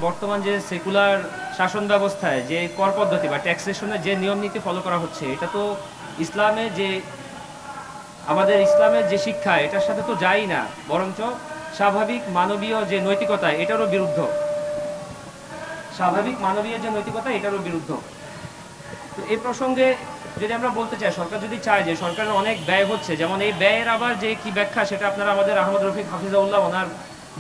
বর্তমান যে সেকুলার শাসন ব্যবস্থায় যে কর পদ্ধতি বা ট্যাক্সেশনের যে নিয়ম নীতি ফলো করা হচ্ছে, এটা তো ইসলামে যে আমাদের ইসলামের যে শিক্ষা এটার সাথে তো যায়ই না, বরঞ্চ স্বাভাবিক মানবীয় যে নৈতিকতা এটারও বিরুদ্ধ। স্বাভাবিক মানবীয় যে নৈতিকতা এটারও বিরুদ্ধ। তো এই প্রসঙ্গে যদি আমরা বলতে চাই, সরকার যদি চায় যে সরকারের অনেক ব্যয় হচ্ছে, যেমন এই ব্যয়ের আবার যে কি ব্যাখ্যা সেটা আপনারা আমাদের আহমদ রফিক হাফিজাউল্লাহ ওনার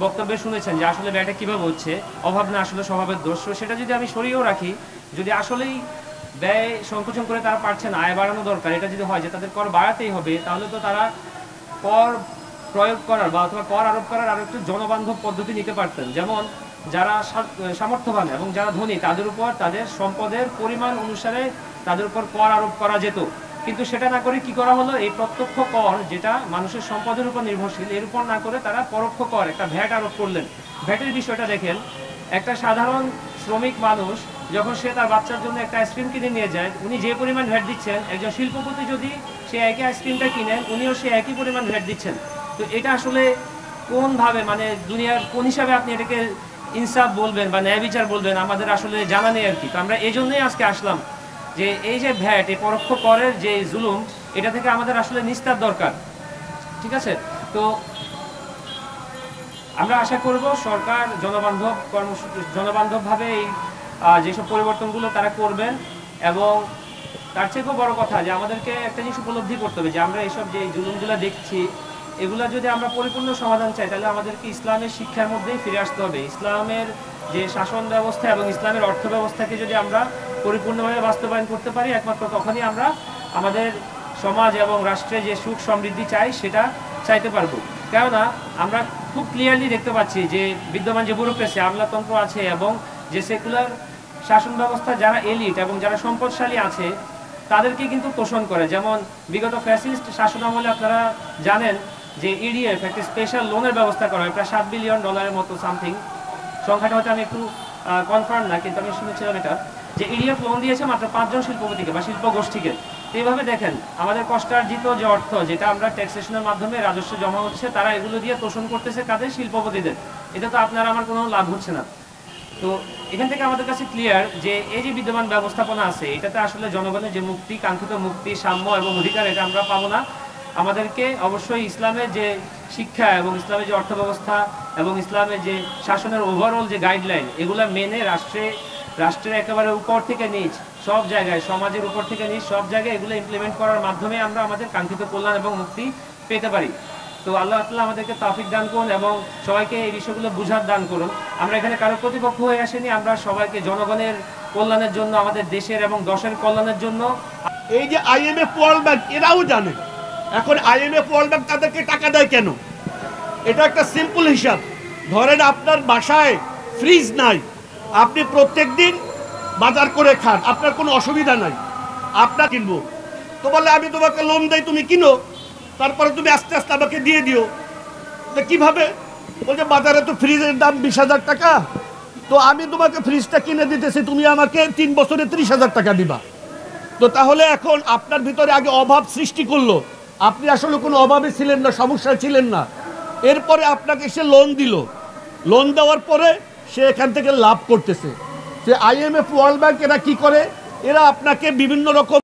বক্তব্যে শুনেছেন যে আসলে ব্যয়টা কীভাবে হচ্ছে, অভাব না আসলে স্বভাবের দোষ। সেটা যদি আমি সরিয়েও রাখি, যদি আসলেই ব্যয় সংকোচন করে তারা পারছে না, আয় বাড়ানো দরকার, এটা যদি হয় যে তাদের কর বাড়াতেই হবে, তাহলে তো তারা কর প্রয়োগ করার বা অথবা কর আরোপ করার আরও একটু জনবান্ধব পদ্ধতি নিতে পারতেন। যেমন যারা সামর্থ্যবান এবং যারা ধনী তাদের উপর তাদের সম্পদের পরিমাণ অনুসারে তাদের উপর কর আরোপ করা যেত, কিন্তু সেটা না করে কি করা হলো, এই প্রত্যক্ষ কর যেটা মানুষের সম্পদের উপর নির্ভরশীল এর উপর না করে তারা পরোক্ষ কর একটা ভ্যাট আরোপ করলেন। ভ্যাটের বিষয়টা দেখেন, একটা সাধারণ শ্রমিক মানুষ যখন সে তার বাচ্চার জন্য একটা আইসক্রিম কিনে নিয়ে যায়, উনি যে পরিমাণ ভ্যাট দিচ্ছেন, একজন শিল্পপতি যদি সে একই আইসক্রিমটা কিনেন উনিও সে একই পরিমাণ ভ্যাট দিচ্ছেন। তো এটা আসলে কোনভাবে, মানে দুনিয়ার কোন হিসাবে আপনি এটাকে ইনসাফ বলবেন বা ন্যায় বিচার বলবেন, আমাদের আসলে জানা নেই আর কি। তো আমরা এই জন্যই আজকে আসলাম যে এই যে ভ্যাট, এই পরোক্ষ করের যে জুলুম, এটা থেকে আমাদের আসলে নিস্তার দরকার। ঠিক আছে, তো আমরা আশা করব সরকার জনবান্ধবভাবে এই যেসব পরিবর্তনগুলো তারা করবেন। এবং তার চেয়েও বড় কথা যে আমাদেরকে একটা জিনিস উপলব্ধি করতে হবে যে আমরা এইসব যে জুলুমগুলো দেখছি, এগুলা যদি আমরা পরিপূর্ণ সমাধান চাই তাহলে আমাদেরকে ইসলামের শিক্ষার মধ্যেই ফিরে আসতে হবে। ইসলামের যে শাসন ব্যবস্থা এবং ইসলামের অর্থ ব্যবস্থাকে যদি আমরা পরিপূর্ণভাবে বাস্তবায়ন করতে পারি, একমাত্র তখনই আমরা আমাদের সমাজ এবং রাষ্ট্রে যে সুখ সমৃদ্ধি চাই সেটা চাইতে পারবো। কেননা আমরা খুব ক্লিয়ারলি দেখতে পাচ্ছি যে বিদ্যমান যে ব্যুরোক্রেসি, আমলাতন্ত্র আছে এবং যে সেকুলার শাসন ব্যবস্থা যারা এলিট এবং যারা সম্পদশালী আছে তাদেরকে কিন্তু তোষণ করে। যেমন বিগত ফ্যাসিস্ট শাসন আমলে আপনারা জানেন যে ইডিএফ একটা স্পেশাল লোনের ব্যবস্থা করা হয় প্রায় $7 বিলিয়ন মতো সামথিং, সংখ্যাটা হয়তো আমি একটু কনফার্ম না, কিন্তু আমি শুনেছিলাম এটা, যে ইডিএফ লোন দিয়েছে মাত্র 5 জন শিল্পপতিকে বা শিল্পগোষ্ঠীকে। এইভাবে দেখেন আমাদের কষ্টার্জিত যে অর্থ যেটা আমরা ট্যাক্সেশনের মাধ্যমে রাজস্ব জমা হচ্ছে, তারা এগুলো দিয়ে তোষণ করতেছে কাদের, শিল্পপতিদের। এটা তো আপনার আমার কোনো লাভ হচ্ছে না। তো এখান থেকে আমাদের কাছে ক্লিয়ার যে এই যে বিদ্যমান ব্যবস্থাপনা আছে এটাতে আসলে জনগণের যে মুক্তি, কাঙ্ক্ষিত মুক্তি, সাম্য এবং অধিকার, এটা আমরা পাবো না। আমাদেরকে অবশ্যই ইসলামের যে শিক্ষা এবং ইসলামের যে অর্থব্যবস্থা এবং ইসলামের যে শাসনের ওভারঅল যে গাইডলাইন, এগুলো মেনে রাষ্ট্রের একেবারে উপর থেকে নিচ সব জায়গায়, সমাজের উপর থেকে নিচ সব জায়গায় এগুলো ইমপ্লিমেন্ট করার মাধ্যমে আমরা আমাদের কাঙ্ক্ষিত কল্যাণ এবং মুক্তি পেতে পারি। তো আল্লাহ তাআলা আমাদেরকে তৌফিক দান করুন এবং সবাইকে এই বিষয়গুলো বুঝার দান করুন। আমরা এখানে কারো প্রতিপক্ষ হয়ে আসিনি, আমরা সবাইকে জনগণের কল্যাণের জন্য, আমাদের দেশের এবং দশের কল্যাণের জন্য। এই যে আইএমএফ, ওয়ার্ল্ড ব্যাংক এরাও জানে এখন আইএমএফ ওয়ার্ল্ড ব্যাংক তাদেরকে টাকা দেয় কেন। এটা একটা সিম্পল হিসাব। ধরেন আপনার বাসায় ফ্রিজ নাই, আপনি প্রত্যেক দিন বাজার করে খান, আপনার কোনো অসুবিধা নাই, আপনার কিনবো তো বলে আমি তোমাকে লোন দেই, তুমি কিনো, তারপরে তুমি আস্তে আস্তে আমাকে দিয়ে দিও। কিভাবে? বলছে বাজারে তো ফ্রিজের দাম 20,000 টাকা, তো আমি তোমাকে ফ্রিজটা কিনে দিতেছি, তুমি আমাকে 3 বছরে 30,000 টাকা দিবা। তো তাহলে এখন আপনার ভিতরে আগে অভাব সৃষ্টি করলো, আপনি আসলে কোনো অভাবে ছিলেন না, সমস্যায় ছিলেন না, এরপরে আপনাকে সে লোন দিল, লোন দেওয়ার পরে সে এখান থেকে লাভ করতেছে। সে আইএমএফ, ওয়ার্ল্ড ব্যাংক এরা কি করে, এরা আপনাকে বিভিন্ন রকম